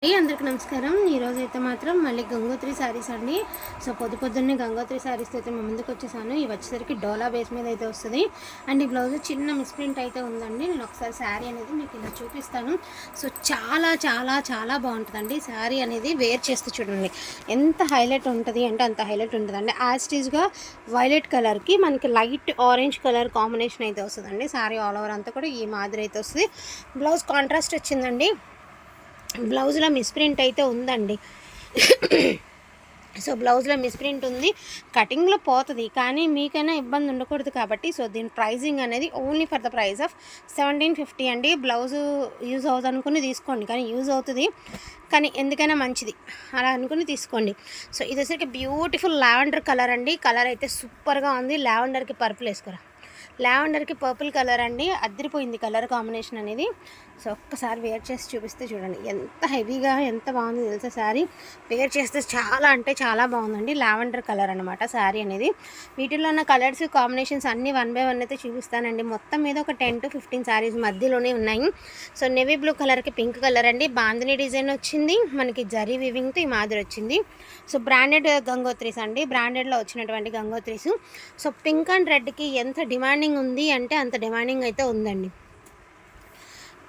అందరికీ నమస్కారం. ఈరోజు అయితే మాత్రం మళ్ళీ గంగోత్రి శారీస్ అండి. సో పొద్దున్నే గంగోత్రి శారీస్తో అయితే మేము ముందుకు వచ్చేసాను. ఇవి వచ్చేసరికి డోలా బేస్ మీద అయితే వస్తుంది. అండ్ ఈ బ్లౌజ్ చిన్న మిస్ప్రింట్ అయితే ఉందండి. నేను ఒకసారి శారీ అనేది మీకు ఇలా చూపిస్తాను. సో చాలా చాలా చాలా బాగుంటుందండి శారీ అనేది. వేర్ చేస్తే చూడండి ఎంత హైలైట్ ఉంటుంది అంటే అంత హైలైట్ ఉంటుందండి. యాస్టీజ్గా వైలెట్ కలర్కి మనకి లైట్ ఆరెంజ్ కలర్ కాంబినేషన్ అయితే వస్తుందండి. శారీ ఆల్ ఓవర్ అంతా కూడా ఈ మాదిరి అయితే వస్తుంది. బ్లౌజ్ కాంట్రాస్ట్ వచ్చిందండి. బ్లౌజ్లో మిస్ప్రింట్ అయితే ఉందండి. సో బ్లౌజ్లో మిస్ప్రింట్ ఉంది, కటింగ్లో పోతుంది, కానీ మీకైనా ఇబ్బంది ఉండకూడదు కాబట్టి సో దీని ప్రైజింగ్ అనేది only for the price of 1750 అండి. బ్లౌజు యూజ్ అవుతుంది అనుకుని తీసుకోండి, కానీ యూజ్ అవుతుంది, కానీ ఎందుకైనా మంచిది అలా అనుకుని తీసుకోండి. సో ఇది వచ్చరికి బ్యూటిఫుల్ లావెండర్ కలర్ అండి. కలర్ అయితే సూపర్గా ఉంది. లావెండర్కి పర్పుల్ వేసుకోరా, లావెండర్కి పర్పుల్ కలర్ అండి. అద్దరిపోయింది కలర్ కాంబినేషన్ అనేది. సో ఒక్కసారి వేర్ చేసి చూపిస్తే చూడండి ఎంత హెవీగా ఎంత బాగుంది తెలుసా శారీ. వేర్ చేస్తే చాలా అంటే చాలా బాగుందండి. లావెండర్ కలర్ అనమాట శారీ అనేది. వీటిల్లో ఉన్న కలర్స్ కాంబినేషన్స్ అన్నీ 1 by 1 అయితే చూపిస్తానండి. మొత్తం మీద ఒక 10 to 15 శారీస్ మధ్యలోనే ఉన్నాయి. సో నేవీ బ్లూ కలర్కి పింక్ కలర్ అండి. బాందిని డిజైన్ వచ్చింది, మనకి జరీ వివింగ్తో ఈ మాదిరి వచ్చింది. సో బ్రాండెడ్ గంగోత్రీస్ అండి, బ్రాండెడ్లో వచ్చినటువంటి గంగోత్రీస్. సో పింక్ అండ్ రెడ్కి ఎంత డిమాండింగ్ ఉంది అంటే అంత డిమాండింగ్ అయితే ఉందండి.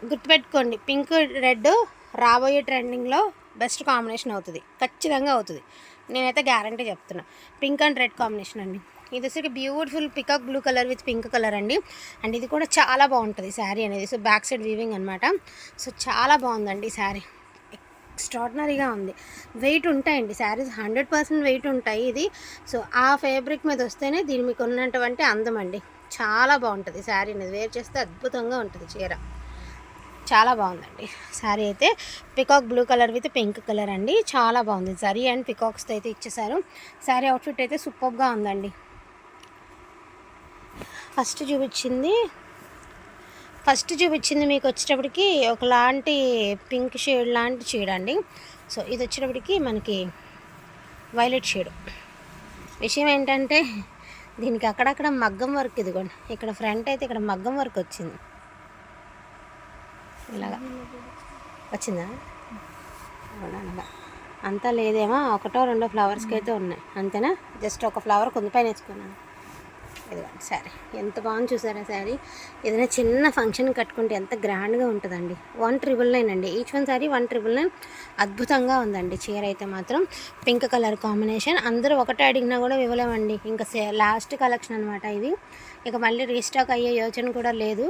గుర్తుపెట్టుకోండి, పింక్ రెడ్ రాబోయే ట్రెండింగ్లో బెస్ట్ కాంబినేషన్ అవుతుంది, ఖచ్చితంగా అవుతుంది. నేనైతే గ్యారంటీ చెప్తున్నా. పింక్ అండ్ రెడ్ కాంబినేషన్ అండి. ఇది వచ్చేసి beautiful peacock blue colour with pink colour అండి. అండ్ ఇది కూడా చాలా బాగుంటుంది శారీ అనేది. సో బ్యాక్ సైడ్ వీవింగ్ అనమాట. సో చాలా బాగుందండి శారీ, ఎక్స్ట్రాడినరీగా ఉంది. వెయిట్ ఉంటాయండి శారీస్, 100% వెయిట్ ఉంటాయి ఇది. సో ఆ ఫ్యాబ్రిక్ మీద వస్తేనే దీని మీకు ఉన్నటువంటి అందం అండి. చాలా బాగుంటుంది శారీ అనేది. వేర్ చేస్తే అద్భుతంగా ఉంటుంది చీర, చాలా బాగుందండి శారీ అయితే. Peacock blue colour with pink colour అండి, చాలా బాగుంది. జరీ అండ్ పికాక్స్తో అయితే ఇచ్చేసారు. శారీ అవుట్ఫిట్ అయితే సూపర్గా ఉందండి. ఫస్ట్ చూపించింది మీకు వచ్చేటప్పటికి ఒకలాంటి పింక్ షేడ్ లాంటి షేడ్ అండి. సో ఇది వచ్చేటప్పటికి మనకి వైలెట్ షేడ్. విషయం ఏంటంటే దీనికి అక్కడక్కడ మగ్గం వర్క్, ఇదిగోండి ఇక్కడ ఫ్రంట్ అయితే ఇక్కడ మగ్గం వర్క్ వచ్చింది. ఇలాగా వచ్చిందా, అవునా? అంతా లేదేమో, 1-2 ఫ్లవర్స్కి అయితే ఉన్నాయి అంతేనా. జస్ట్ ఒక ఫ్లవర్ కొంతపైన వేసుకున్నాను. ఇదిగోండి శారీ ఎంత బాగుంది చూసారా శారీ. ఏదైనా చిన్న ఫంక్షన్ కట్టుకుంటే ఎంత గ్రాండ్గా ఉంటుందండి. 1999 అండి ఈచ్ వన్ శారీ, 1999. అద్భుతంగా ఉందండి చీర అయితే మాత్రం. Pink colour combination. అందరూ ఒకటే అడిగినా కూడా ఇవ్వలేమండి, ఇంకా లాస్ట్ కలెక్షన్ అనమాట ఇది. ఇక మళ్ళీ రీస్టాక్ అయ్యే యోచన కూడా లేదు.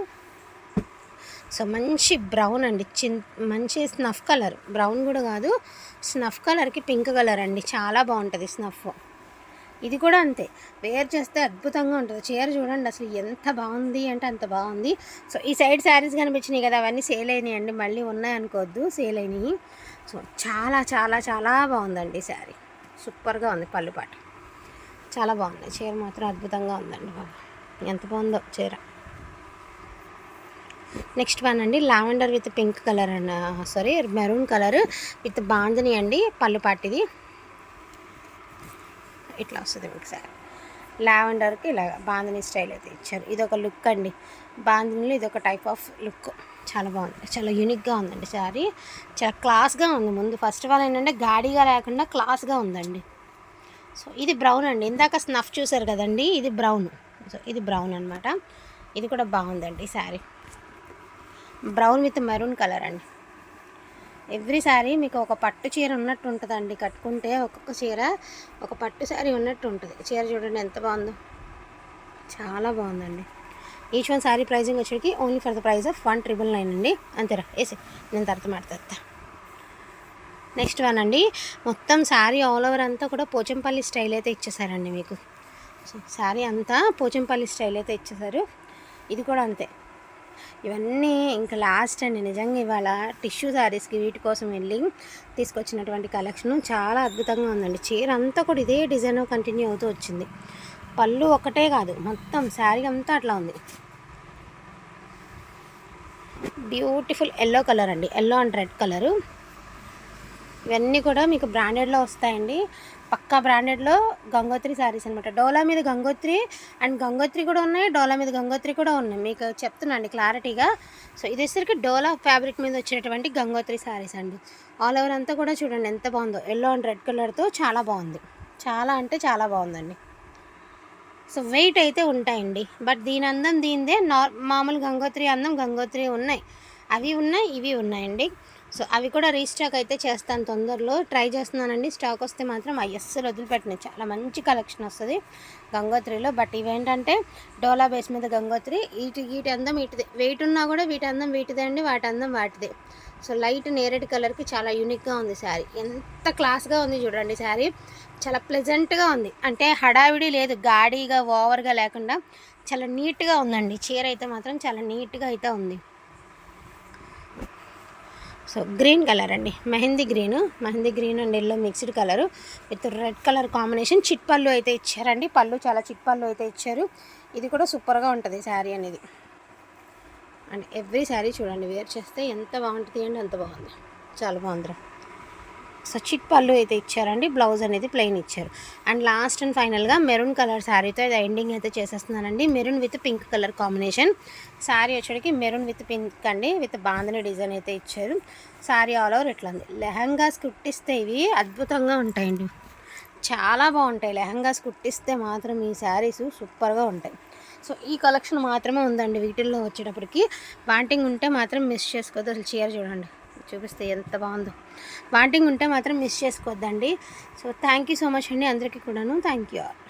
సో మంచి బ్రౌన్ అండి, మంచి స్నఫ్ కలర్, బ్రౌన్ కూడా కాదు, స్నఫ్ కలర్కి పింక్ కలర్ అండి. చాలా బాగుంటుంది స్నఫ్. ఇది కూడా అంతే, వేర్ చేస్తే అద్భుతంగా ఉంటుంది. చీర చూడండి అసలు ఎంత బాగుంది అంటే అంత బాగుంది. సో ఈ సైడ్ శారీస్ కనిపించినాయి కదా, అవన్నీ సేల్ అయినాయి అండి, మళ్ళీ ఉన్నాయనుకోవద్దు, సేల్ అయినాయి. సో చాలా చాలా చాలా బాగుందండి శారీ, సూపర్గా ఉంది. పళ్ళుపాట చాలా బాగుంది. చీర మాత్రం అద్భుతంగా ఉందండి బాబు, ఎంత బాగుందో చీర. నెక్స్ట్ వన్ అండి, లావెండర్ విత్ పింక్ కలర్ అండి, మెరూన్ కలర్ విత్ బాందిని అండి. పళ్ళుపాటిది ఇట్లా వస్తుంది మీకు సార్. లావెండర్కి ఇలా బాందిని స్టైల్ అయితే ఇచ్చారు. ఇది ఒక లుక్ అండి, బాందినిలో ఇది ఒక టైప్ ఆఫ్ లుక్. చాలా బాగుంది, చాలా యూనిక్గా ఉందండి శారీ, చాలా క్లాస్గా ఉంది. ముందు ఫస్ట్ ఆఫ్ ఆల్ ఏంటంటే గాడిగా లేకుండా క్లాస్గా ఉందండి. సో ఇది బ్రౌన్ అండి, ఇందాక స్నఫ్ చూసారు కదండి, ఇది బ్రౌన్. సో ఇది బ్రౌన్ అనమాట. ఇది కూడా బాగుందండి sari, brown with maroon colour అండి. ఎవ్రీ శారీ మీకు ఒక పట్టు చీర ఉన్నట్టు ఉంటుందండి. కట్టుకుంటే ఒక్కొక్క చీర ఒక పట్టు శారీ ఉన్నట్టు ఉంటుంది. చీర చూడండి ఎంత బాగుందో, చాలా బాగుందండి. ఈచ్ వన్ శారీ ప్రైజింగ్ వచ్చేకి only for the price of 1999 అండి. అంతేరా వేసి నేను తర్వాత మాట్లాడతా. నెక్స్ట్ వన్ అండి, మొత్తం శారీ ఆల్ ఓవర్ అంతా కూడా పోచంపల్లి స్టైల్ అయితే ఇచ్చేసారండి మీకు. సో శారీ అంతా పోచంపల్లి స్టైల్ అయితే ఇచ్చేసారు. ఇది కూడా అంతే. ఇవన్నీ ఇంకా లాస్ట్ అండి. నిజంగా ఇవాళ టిష్యూ శారీస్కి వీటి కోసం వెళ్ళి తీసుకొచ్చినటువంటి కలెక్షన్ చాలా అద్భుతంగా ఉందండి. చీర అంతా కూడా ఇదే డిజైన్ కంటిన్యూ అవుతూ వచ్చింది. పళ్ళు ఒకటే కాదు, మొత్తం శారీ అంతా అట్లా ఉంది. బ్యూటిఫుల్ ఎల్లో కలర్ అండి, ఎల్లో అండ్ రెడ్ కలరు. ఇవన్నీ కూడా మీకు బ్రాండెడ్లో వస్తాయండి, పక్కా బ్రాండెడ్లో గంగోత్రి శారీస్ అనమాట. డోలా మీద గంగోత్రి అండ్ గంగోత్రి కూడా ఉన్నాయి, డోలా మీద గంగోత్రి కూడా ఉన్నాయి. మీకు చెప్తున్నాండి క్లారిటీగా. సో ఇది వచ్చేసరికి డోలా ఫ్యాబ్రిక్ మీద వచ్చేటువంటి గంగోత్రి శారీస్ అండి. ఆల్ ఓవర్ అంతా కూడా చూడండి ఎంత బాగుందో, ఎల్లో అండ్ రెడ్ కలర్తో చాలా బాగుంది, చాలా అంటే చాలా బాగుందండి. సో వెయిట్ అయితే ఉంటాయండి, బట్ దీని అందం దీనిదే. మామూలు గంగోత్రి అందం గంగోత్రి ఉన్నాయి, అవి ఉన్నాయి ఇవి ఉన్నాయండి. సో అవి కూడా రీస్టాక్ అయితే చేస్తాను తొందరలో, ట్రై చేస్తున్నానండి. స్టాక్ వస్తే మాత్రం అస్సలు వదిలిపెట్టినాయి, చాలా మంచి కలెక్షన్ వస్తుంది గంగోత్రిలో. బట్ ఇవేంటంటే డోలా బేస్ మీద గంగోత్రి, వీటి అందం వీటిదే, వెయిట్ ఉన్నా కూడా వీటి అందం వీటిదే అండి, వాటి అందం వాటిదే. సో లైట్ నేరేడ్ కలర్కి చాలా యూనిక్గా ఉంది శారీ, ఎంత క్లాస్గా ఉంది చూడండి శారీ, చాలా ప్లెజెంట్గా ఉంది. అంటే హడావిడి లేదు, గాడిగా ఓవర్గా లేకుండా చాలా నీట్గా ఉందండి. చీర అయితే మాత్రం చాలా నీట్గా అయితే ఉంది. సో గ్రీన్ కలర్ అండి, mehndi green and yellow mixed colour with red colour combination. Chit పళ్ళు అయితే ఇచ్చారండి, పళ్ళు చాలా చిట్ పళ్ళు అయితే ఇచ్చారు. ఇది కూడా సూపర్గా ఉంటుంది శారీ అనేది. అండ్ ఎవ్రీ శారీ చూడండి వేర్ చేస్తే ఎంత బాగుంటుంది అండి, అంత బాగుంది, చాలా బాగుందిరా. సో చిట్ పళ్ళు అయితే ఇచ్చారండి, బ్లౌజ్ అనేది ప్లెయిన్ ఇచ్చారు. అండ్ లాస్ట్ అండ్ ఫైనల్గా మెరూన్ కలర్ శారీతో ఇది ఎండింగ్ అయితే చేసేస్తున్నానండి. Maroon with pink colour combination sari వచ్చేటికి, మెరూన్ విత్ పింక్ అండి, విత్ బాంధని డిజైన్ అయితే ఇచ్చారు. శారీ ఆల్ ఓవర్ ఇట్లా ఉంది. లెహంగాస్ కుట్టిస్తే ఇవి అద్భుతంగా ఉంటాయండి, చాలా బాగుంటాయి. లెహంగాస్ కుట్టిస్తే మాత్రం ఈ శారీస్ సూపర్గా ఉంటాయి. సో ఈ కలెక్షన్ మాత్రమే ఉందండి వీటిల్లో వచ్చేటప్పటికి. వాంటింగ్ ఉంటే మాత్రం మిస్ చేసుకోవద్దు. అసలు చీర చూడండి, చూపిస్తే ఎంత బాగుందో. వాంటింగ్ ఉంటే మాత్రం మిస్ చేసుకోవద్దండి. So thank you so much అండి అందరికీ కూడాను. Thank you all.